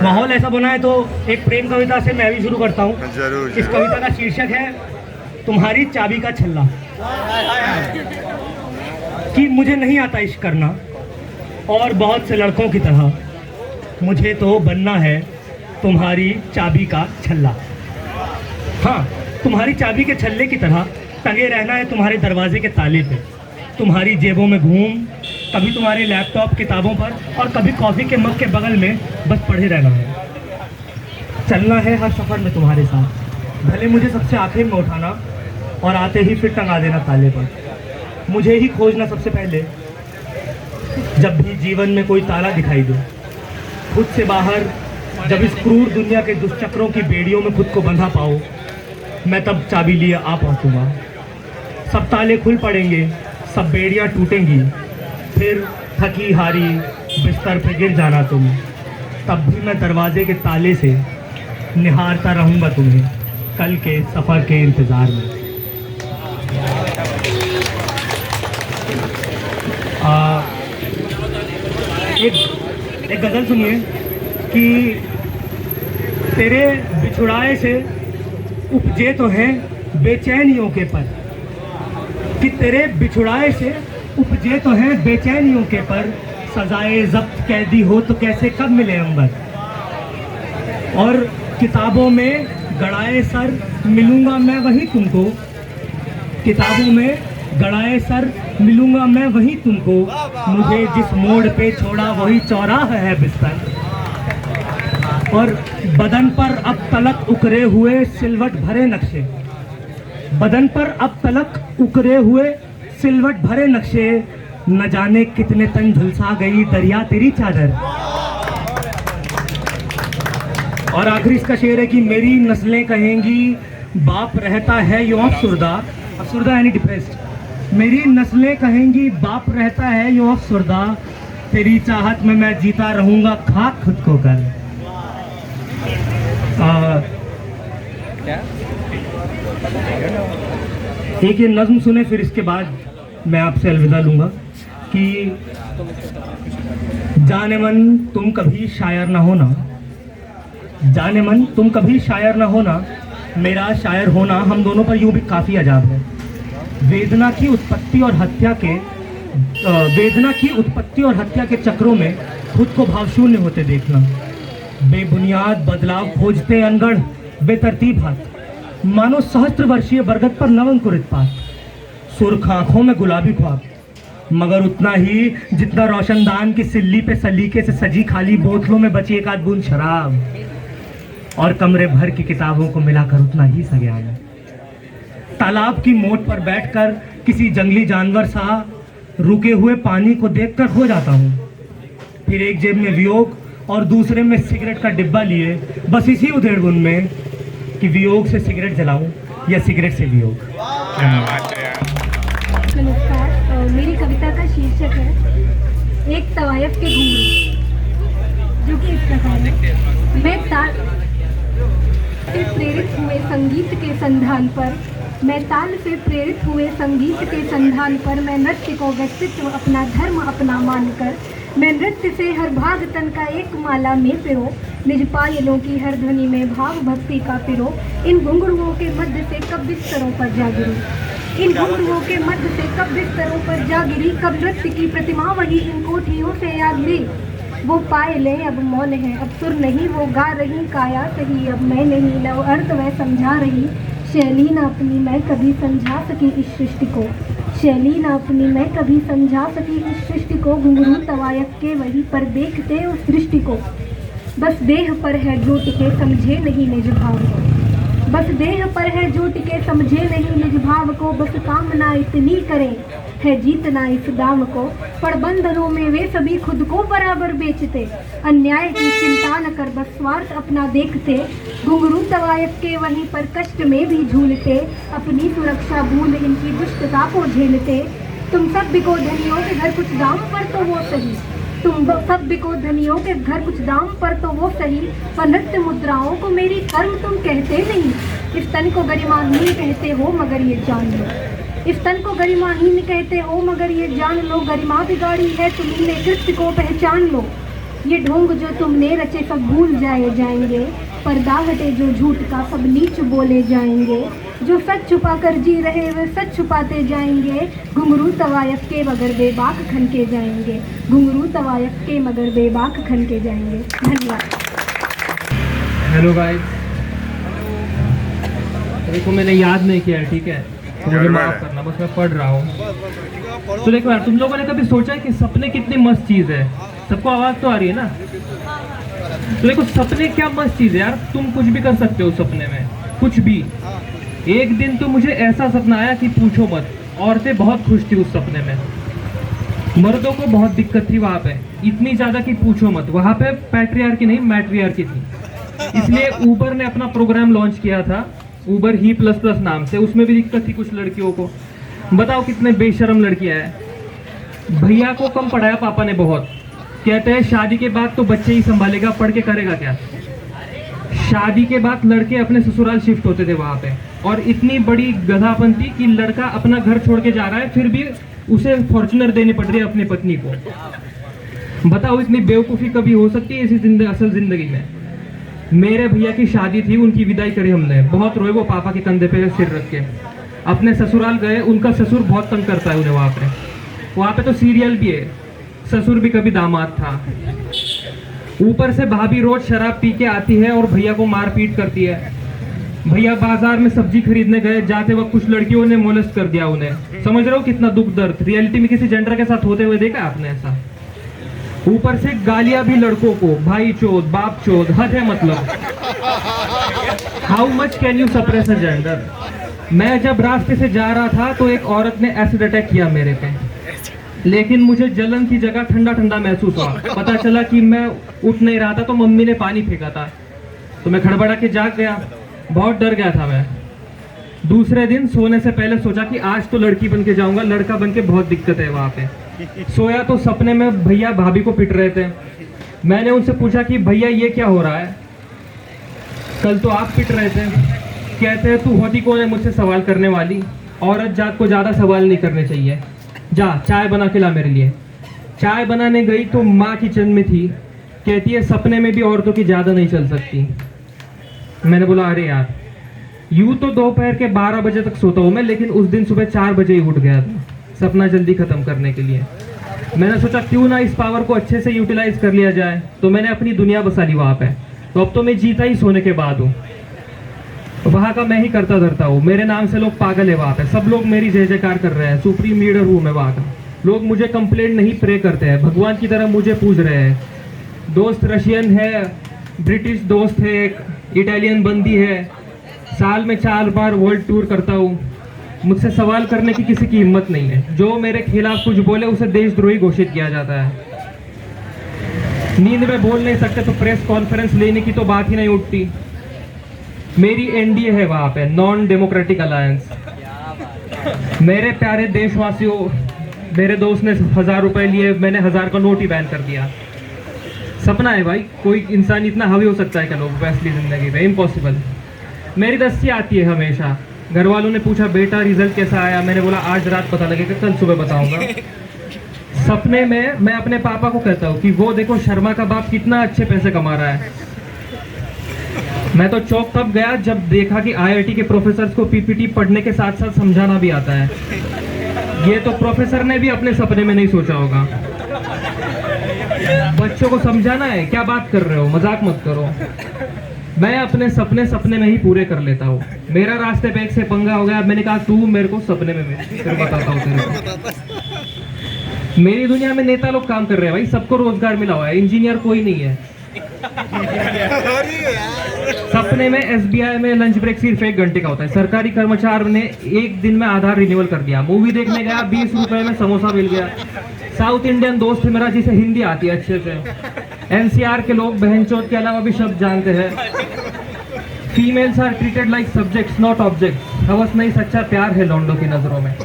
माहौल ऐसा बना है तो एक प्रेम कविता से मैं भी शुरू करता हूँ। इस कविता का शीर्षक है तुम्हारी चाबी का छल्ला। कि मुझे नहीं आता इश्क करना और बहुत से लड़कों की तरह मुझे तो बनना है तुम्हारी चाबी का छल्ला। हाँ, तुम्हारी चाबी के छल्ले की तरह टंगे रहना है तुम्हारे दरवाजे के ताले पे, तुम्हारी जेबों में घूम, कभी तुम्हारे लैपटॉप किताबों पर और कभी कॉफ़ी के मग के बगल में बस पढ़े रहना है। चलना है हर सफ़र में तुम्हारे साथ, भले मुझे सबसे आखिर में उठाना और आते ही फिर टंगा देना ताले पर। मुझे ही खोजना सबसे पहले जब भी जीवन में कोई ताला दिखाई दे। खुद से बाहर जब इस क्रूर दुनिया के दुष्चक्रों की बेड़ियों में खुद को बंधा पाओ, मैं तब चाबी लिए आ पहुँचूँगा। सब ताले खुल पड़ेंगे, सब बेड़ियाँ टूटेंगी, फिर थकी हारी बिस्तर पे गिर जाना तुम। तब भी मैं दरवाजे के ताले से निहारता रहूँगा तुम्हें कल के सफ़र के इंतज़ार में। एक गज़ल सुनिए कि तेरे बिछुड़ाए से उपजे तो हैं बेचैनियों के पर, कि तेरे बिछुड़ाए से उपजे तो हैं बेचैनियों के पर, सजाए ज़ब्त कैदी हो तो कैसे कब मिले अंबर। और किताबों में गड़ाए सर मिलूँगा मैं वही तुमको, किताबों में गड़ाए सर मिलूँगा मैं वही तुमको, मुझे जिस मोड़ पे छोड़ा वही चौराहा है बिस्तर। और बदन पर अब तलक उकरे हुए सिलवट भरे नक्शे, बदन पर अब तलक उकरे हुए सिलवट भरे नक्शे, न जाने कितने तन झुलसा गई दरिया तेरी चादर। और आखिरी इसका शेर है कि मेरी नस्लें कहेंगी बाप रहता है यूं अफसुर्दा, अफसुर्दा यानी डिप्रेस्ड। मेरी नस्लें कहेंगी बाप रहता है यूं अफसुर्दा, तेरी चाहत में मैं जीता रहूंगा खाक खुद को कर। एक ये नज्म सुने, फिर इसके बाद मैं आपसे अलविदा लूँगा। कि जाने मन तुम कभी शायर ना होना, जाने मन तुम कभी शायर ना होना, मेरा शायर होना हम दोनों पर यूँ भी काफ़ी अजाब है। वेदना की उत्पत्ति और हत्या के वेदना की उत्पत्ति और हत्या के चक्रों में खुद को भावशून्य होते देखना, बेबुनियाद बदलाव खोजते अनगढ़ बेतरतीब हाथ, मानो सहस्त्र वर्षीय बरगद पर नवंकुरित पात, सुर्ख आंखों में गुलाबी ख्वाब, मगर उतना ही जितना रोशनदान की सिल्ली पे सलीके से सजी खाली बोतलों में बची एक आध बूंद शराब, और कमरे भर की किताबों को मिलाकर उतना ही सज्ञान। तालाब की मोट पर बैठकर किसी जंगली जानवर सा रुके हुए पानी को देखकर हो जाता हूँ, फिर एक जेब में वियोग और दूसरे में सिगरेट का डिब्बा लिए बस इसी उधेड़बुन में कि वियोग से सिगरेट जलाऊं या सिगरेट से वियोग। नमस्कार, मेरी कविता का शीर्षक है एक तवायफ के घुंघरू, जो कि इस प्रकार है। मैं ताल से प्रेरित हुए संगीत के संधान पर, मैं ताल से प्रेरित हुए संगीत के संधान पर, मैं नृत्य को व्यक्तित्व अपना धर्म अपना मानकर, मैं नृत्य से हर भाग तन का एक माला में पिरो, निज पायलों की हर ध्वनि में भाव भक्ति का पिरो, इन घुंघरुओं के मध्य से कब बिस्तरों पर जा गिरी, इन घुंघरुओं के मध्य से कब बिस्तरों पर जा गिरी, कब नृत्य की प्रतिमा वही इन कोठियों से याद ली। वो पायलें अब मौन है, अब सुर नहीं वो गा रही काया सही, अब मैं नहीं लव अर्थ मैं समझा रही, शैली ना अपनी मैं कभी समझा सकी इस सृष्टि को, शैली ना अपनी मैं कभी समझा सकी इस सृष्टि को, घुंघरू तवायफ के वहीं पर देखते उस दृष्टि को, बस देह पर है जो टिके समझे नहीं निज भाव को, बस देह पर है जो टिके समझे नहीं निज भाव को, बस कामना इतनी करें है जीतना इस दाम को, पर बंधनों में वे सभी खुद को बराबर बेचते, अन्याय की चिंता न कर बस स्वार्थ अपना देखते, घुंघरू तवायफ के वहीं पर कष्ट में भी झूलते, अपनी सुरक्षा भूल इनकी दुष्टता को झेलते। तुम सब बिको धनियों के घर कुछ दाम पर तो वो सही, तुम सब बिको धनियों के घर कुछ दाम पर तो वो सही, पर नृत्य मुद्राओं को मेरी कर्म तुम कहते नहीं, इस तन को गरिमाहीन कहते हो मगर ये जान लो, इस तन को गरिमाहीन कहते हो, मगर ये जान लो गरिमा बिगाड़ी है तुमने कृत्य को पहचान लो। ये ढोंग जो तुमने रचे सब भूल जाएंगे, पर्दा हटे जो झूठ का सब नीच बोले जाएंगे। जो सच छुपा कर जी रहे वे सच छुपाते जाएंगे, घुंघरू तवायफ के मगर बेबाक खन के जाएंगे, घुंघरू तवायफ के मगर बेबाक खन के जाएंगे। धन्यवाद। हेलो गाइस, देखो मैंने याद नहीं किया, ठीक है, तो मुझे माफ करना, बस मैं पढ़ रहा हूँ। तो देखो यार, तुम लोगों ने कभी सोचा है कि सपने कितनी मस्त चीज़ है? सबको आवाज़ तो आ रही है ना? तो देखो सपने क्या मस्त चीज़ है यार, तुम कुछ भी कर सकते हो सपने में, कुछ भी। एक दिन तो मुझे ऐसा सपना आया कि पूछो मत, औरतें बहुत खुश थी उस सपने में, मर्दों को बहुत दिक्कत थी वहाँ पे, इतनी ज़्यादा कि पूछो मत। वहाँ पे पैट्रियार्की नहीं मैट्रियार्की थी, इसलिए ऊबर ने अपना प्रोग्राम लॉन्च किया था, ऊबर ही प्लस प्लस नाम से। उसमें भी दिक्कत थी कुछ लड़कियों को। बताओ कितने बेशर्म लड़कियां हैं। भैया को कम पढ़ाया पापा ने बहुत, कहते हैं शादी के बाद तो बच्चे ही संभालेगा, पढ़ के करेगा क्या। शादी के बाद लड़के अपने ससुराल शिफ्ट होते थे वहाँ पे, और इतनी बड़ी गधापन थी कि लड़का अपना घर छोड़ के जा रहा है, फिर भी उसे फॉर्च्यूनर देनी पड़ रही है अपनी पत्नी को। बताओ इतनी बेवकूफ़ी कभी हो सकती है इसी असल जिंदगी में। मेरे भैया की शादी थी, उनकी विदाई करी हमने, बहुत रोए वो पापा के कंधे पे सिर रख के। अपने ससुराल गए, उनका ससुर बहुत तंग करता है उन्हें वहाँ पे तो सीरियल भी है, ससुर भी कभी दामाद था। ऊपर से भाभी रोज शराब पी के आती है और भैया को मार पीट करती है। भैया बाजार में सब्जी खरीदने गए, जाते वक्त कुछ लड़कियों ने मोलेस्ट कर दिया उन्हें। समझ रहे हो कितना दुख दर्द रियलिटी में किसी जेंडर के साथ होते हुए देखा आपने ऐसा? ऊपर से गालियां भी लड़कों को, भाई चोद, बाप चोद, हद है मतलब। How much can you suppress a gender. मैं जब रास्ते से जा रहा था तो एक औरत ने एसिड अटैक किया मेरे पे, लेकिन मुझे जलन की जगह ठंडा ठंडा महसूस हुआ। पता चला कि मैं उठ नहीं रहा था तो मम्मी ने पानी फेंका था, तो मैं खड़बड़ा के जाग गया, बहुत डर गया था मैं। दूसरे दिन सोने से पहले सोचा कि आज तो लड़की बन के जाऊंगा, लड़का बन के बहुत दिक्कत है वहाँ पे। सोया तो सपने में भैया भाभी को पिट रहे थे। मैंने उनसे पूछा कि भैया ये क्या हो रहा है, कल तो आप पिट रहे थे। कहते हैं तू होती कौन है मुझसे सवाल करने वाली, औरत जात को ज़्यादा सवाल नहीं करने चाहिए, जा चाय बना के ला मेरे लिए। चाय बनाने गई तो माँ किचन में थी, कहती है सपने में भी औरतों की ज़्यादा नहीं चल सकती। मैंने बोला अरे यार, यूँ तो दोपहर के 12 बजे तक सोता हूँ मैं, लेकिन उस दिन सुबह 4 बजे ही उठ गया था सपना जल्दी ख़त्म करने के लिए। मैंने सोचा क्यों ना इस पावर को अच्छे से यूटिलाइज कर लिया जाए, तो मैंने अपनी दुनिया बसा ली वहाँ पे। तो अब तो मैं जीता ही सोने के बाद हूँ, वहाँ का मैं ही करता धरता हूँ। मेरे नाम से लोग पागल है वहाँ पे, सब लोग मेरी जय जयकार कर रहे हैं, सुप्रीम लीडर हूँ मैं वहाँ का। लोग मुझे कंप्लेंट नहीं प्रे करते हैं, भगवान की तरह मुझे पूज रहे हैं। दोस्त रशियन है, ब्रिटिश दोस्त है, एक इटालियन बंदी है, साल में 4 बार वर्ल्ड टूर करता हूँ। मुझसे सवाल करने की किसी की हिम्मत नहीं है। जो मेरे खिलाफ कुछ बोले उसे देशद्रोही घोषित किया जाता है। नींद में बोल नहीं सकते तो प्रेस कॉन्फ्रेंस लेने की तो बात ही नहीं उठती। मेरी एनडीए है वहाँ पे, नॉन डेमोक्रेटिक अलायंस। मेरे प्यारे देशवासियों, मेरे दोस्त ने 1000 रुपए लिए, मैंने 1000 का नोट ही बैन कर दिया। सपना है भाई, कोई इंसान इतना हावी हो सकता है क्या लोग वैसली जिंदगी में? इम्पॉसिबल। मेरी दस्ती आती है हमेशा। घर वालों ने पूछा बेटा रिजल्ट कैसा आया, मैंने बोला आज रात पता लगेगा, कल सुबह बताऊंगा। सपने में मैं अपने पापा को कहता हूँ कि वो देखो शर्मा का बाप कितना अच्छे पैसे कमा रहा है। मैं तो चौक तब गया जब देखा कि आईआईटी के प्रोफेसर्स को पीपीटी पढ़ने के साथ साथ समझाना भी आता है। ये तो प्रोफेसर ने भी अपने सपने में नहीं सोचा होगा। बच्चों को समझाना है, क्या बात कर रहे हो, मजाक मत करो। मैं अपने सपने में ही पूरे कर लेता हूँ। मेरा रास्ते पे एक से पंगा हो गया, मैंने कहा तू मेरे को सपने में मिल, फिर बताता हूँ तेरे को। मेरी दुनिया में नेता लोग काम कर रहे हैं भाई, सबको रोजगार मिला हुआ है, इंजीनियर कोई नहीं है। सपने में एसबीआई में लंच ब्रेक सिर्फ 1 घंटे का होता है। सरकारी कर्मचारी ने एक दिन में आधार रिन्यूअल कर दिया। मूवी देखने गया, 20 रुपए में समोसा मिल गया। साउथ इंडियन दोस्त है मेरा जिसे हिंदी आती है अच्छे से। एनसीआर के लोग बहनचोद के अलावा भी शब्द जानते हैं। Females are treated like subjects not objects. हवस नहीं, सच्चा प्यार है लौंडों की नजरों में।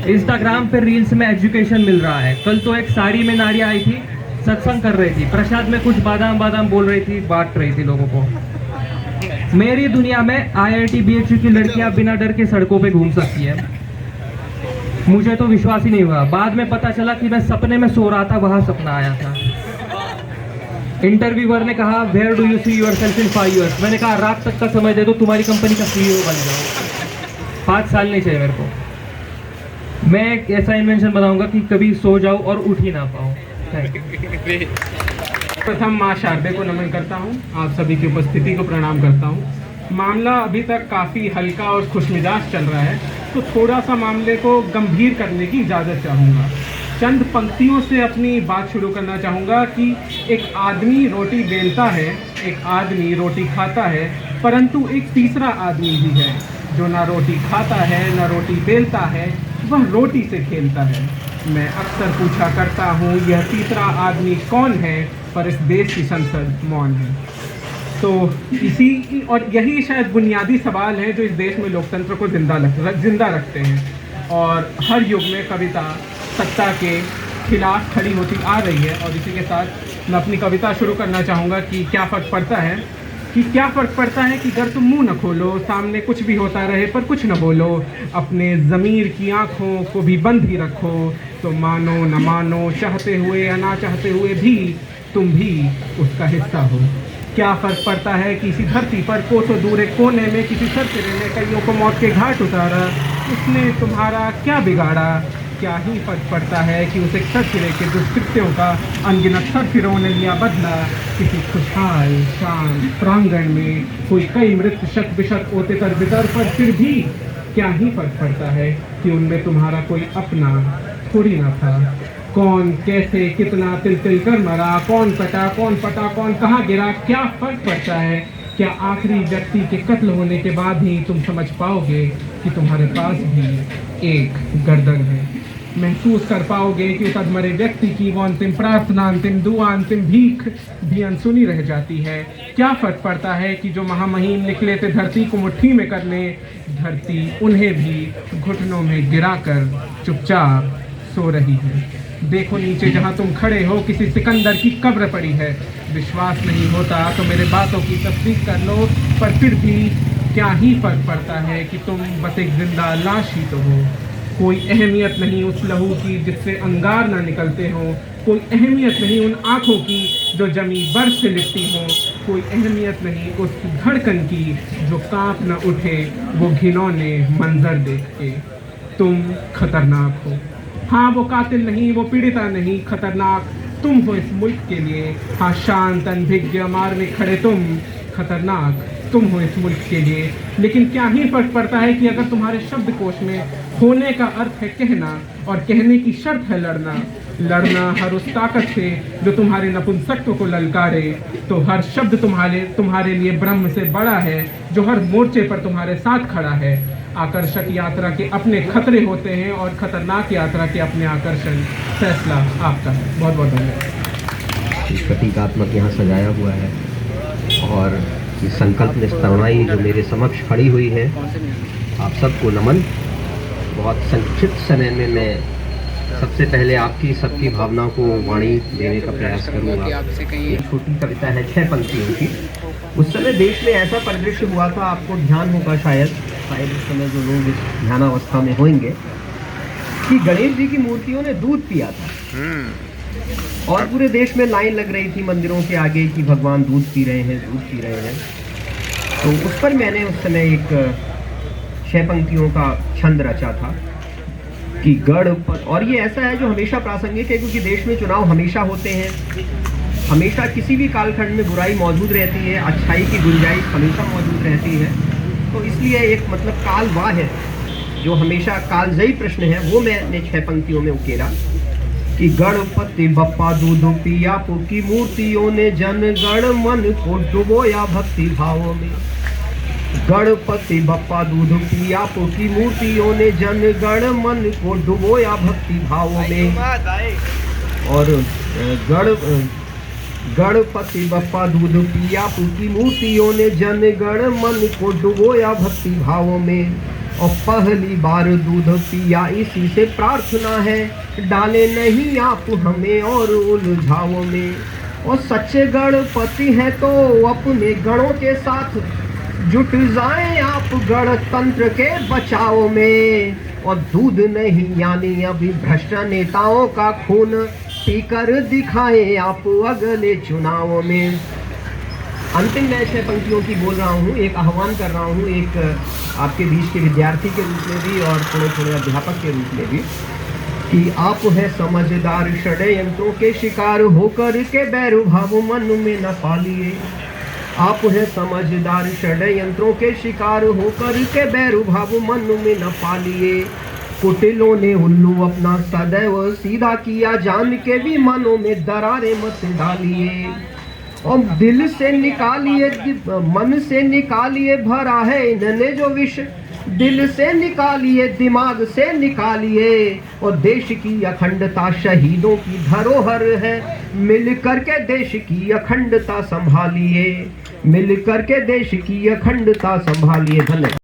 इंस्टाग्राम पे रील्स में एजुकेशन मिल रहा है। कल तो एक साड़ी में नारियां आई थी, सत्संग कर रही थी, प्रसाद में कुछ बादाम बादाम बोल रही थी, बांट रही थी लोगों को। मेरी दुनिया में आईआईटी बीएचयू की लड़कियां बिना डर के सड़कों पे घूम सकती है। मुझे तो विश्वास ही नहीं हुआ। बाद में पता चला कि मैं सपने में सो रहा था, वहाँ सपना आया था। इंटरव्यूअर ने कहा where do you see yourself in 5 years। मैंने कहा रात तक का समय दे दो, तुम्हारी कंपनी का CEO बन जाओ। 5 साल नहीं चाहिए मेरे को। मैं एक ऐसा इन्वेंशन बनाऊंगा कि कभी सो जाओ और उठ ही ना पाओ। प्रथम माँ शारदे को नमन करता हूँ, आप सभी की उपस्थिति को प्रणाम करता हूँ। मामला अभी तक काफ़ी हल्का और खुशमिजाज चल रहा है, तो थोड़ा सा मामले को गंभीर करने की इजाज़त चाहूँगा। चंद पंक्तियों से अपनी बात शुरू करना चाहूँगा कि एक आदमी रोटी बेलता है, एक आदमी रोटी खाता है, परंतु एक तीसरा आदमी भी है जो ना रोटी खाता है ना रोटी बेलता है, वह रोटी से खेलता है। मैं अक्सर पूछा करता हूँ यह तीसरा आदमी कौन है, पर इस देश की संसद मौन है। तो इसी और यही शायद बुनियादी सवाल है जो इस देश में लोकतंत्र को जिंदा रखते हैं। और हर युग में कविता सत्ता के खिलाफ खड़ी होती आ रही है। और इसी के साथ मैं अपनी कविता शुरू करना चाहूँगा कि क्या फ़र्क पड़ता है कि अगर तुम मुंह न खोलो, सामने कुछ भी होता रहे पर कुछ न बोलो, अपने ज़मीर की आँखों को भी बंद ही रखो, तो मानो न मानो, चाहते हुए या ना चाहते हुए भी तुम भी उसका हिस्सा हो। क्या फ़र्क पड़ता है कि इसी धरती पर कोसों दूर एक कोने में किसी सरसिरे ने कईयों को मौत के घाट उतारा, उसने तुम्हारा क्या बिगाड़ा। क्या ही फ़र्क पड़ता है कि उस एक सरसिरे के दुष्कृत्यों का अनगिनत सरसिरों ने लिया बदला। किसी खुशहाल शांत प्रांगण में कोई कई मृत शत बिशत होते तर बितर, पर फिर भी क्या ही फ़र्क पड़ता है कि उनमें तुम्हारा कोई अपना थोड़ी ना था। कौन कैसे कितना तिल तिल कर मरा, कौन पटा कौन कहाँ गिरा, क्या फ़र्क पड़ता है। क्या आखिरी व्यक्ति के कत्ल होने के बाद ही तुम समझ पाओगे कि तुम्हारे पास भी एक गर्दन है। महसूस कर पाओगे कि उस अधमरे व्यक्ति की वो अंतिम प्रार्थना, अंतिम दुआ, अंतिम भीख भी अनसुनी रह जाती है। क्या फ़र्क पड़ता है कि जो महामहिम निकले थे धरती को मुट्ठी में करने, धरती उन्हें भी घुटनों में गिराकर चुपचाप सो रही है। देखो नीचे जहाँ तुम खड़े हो, किसी सिकंदर की कब्र पड़ी है। विश्वास नहीं होता तो मेरे बातों की तस्दीक कर लो, पर फिर भी क्या ही फ़र्क पड़ता है कि तुम बस एक जिंदा लाश ही तो हो। कोई अहमियत नहीं उस लहू की जिससे अंगार ना निकलते हों, कोई अहमियत नहीं उन आँखों की जो जमी बर्फ से लिपटी हों, कोई अहमियत नहीं उस धड़कन की जो कांप न उठे वो घिनौने मंजर देख के। तुम खतरनाक हो। हाँ, वो कातिल नहीं, वो पीड़िता नहीं, खतरनाक तुम हो इस मुल्क के लिए। हाँ, शांत अनभिज्ञ मारने खड़े तुम, खतरनाक तुम हो इस मुल्क के लिए। लेकिन क्या ही फर्क पड़ता है कि अगर तुम्हारे शब्दकोश में होने का अर्थ है कहना और कहने की शर्त है लड़ना, लड़ना हर उस ताकत से जो तुम्हारे नपुंसकत्व को ललकारे, तो हर शब्द तुम्हारे लिए ब्रह्म से बड़ा है जो हर मोर्चे पर तुम्हारे साथ खड़ा है। आकर्षक यात्रा के अपने खतरे होते हैं और खतरनाक यात्रा के अपने आकर्षण। फैसला आपका है। बहुत बहुत धन्यवाद। प्रतीकात्मक यहाँ सजाया हुआ है और ये संकल्प निष्ठुराई जो मेरे समक्ष खड़ी हुई है, आप सबको नमन। बहुत संक्षिप्त समय में मैं सबसे पहले आपकी सबकी भावनाओं को वाणी देने का प्रयास करूँगा। एक छोटी कविता है 6 पंक्तियों की। उस समय देश में ऐसा परिदृश्य हुआ था, आपको ध्यान होगा शायद उस समय जो लोग इस ध्यानावस्था में होंगे, कि गणेश जी की मूर्तियों ने दूध पिया था और पूरे देश में लाइन लग रही थी मंदिरों के आगे कि भगवान दूध पी रहे हैं। तो उस पर मैंने उस समय एक 6 पंक्तियों का छंद रचा था कि गढ़ पर, और ये ऐसा है जो हमेशा प्रासंगिक है क्योंकि देश में चुनाव हमेशा होते हैं, हमेशा किसी भी कालखंड में बुराई मौजूद रहती है, अच्छाई की गुंजाइश हमेशा मौजूद रहती है। तो इसलिए एक मतलब काल वाह है जो हमेशा कालजयी प्रश्न है, वो मैंने 6 पंक्तियों में उकेरा कि गणपति बप्पा दूध पिया की मूर्तियों ने जन गण मन को डुबोया भक्ति भावों में। गणपति बप्पा दूध पिया की मूर्तियों ने जन गण मन को डुबोया भक्ति भावों में। और गणपति बप्पा दूध पिया की मूर्तियों ने जन गण मन को डुबोया भक्ति भावों में। और पहली बार दूध पिया इसी से प्रार्थना है, डाले नहीं आप हमें और उलझावों में। और सच्चे गणपति हैं तो अपने गणों के साथ जुट जाएं आप गणतंत्र के बचाव में, और दूध नहीं यानी अभी भ्रष्ट नेताओं का खून पीकर दिखाएं आप अगले चुनाव में। अंतिम मैं 6 पंक्तियों की बोल रहा हूँ, एक आह्वान कर रहा हूँ, एक आपके बीच के विद्यार्थी के रूप में भी और थोड़े थोड़े अध्यापक के रूप में भी, कि आप है समझदार षड्यंत्रों के शिकार होकर के बैरुभाव मन में न पालिए। आप है समझदार षड्यंत्रों के शिकार होकर के बैरुभाव मन में न पालिए। कुटिलों ने उल्लू अपना सदैव सीधा किया, जान के भी मनों में दरारें मत डालिए। और दिल से निकालिए, मन से निकालिए, भरा है इन्होंने जो विष, दिल से निकालिए, दिमाग से निकालिए। और देश की अखंडता शहीदों की धरोहर है, मिल करके देश की अखंडता संभालिए, मिल करके देश की अखंडता संभालिए। धन्यवाद।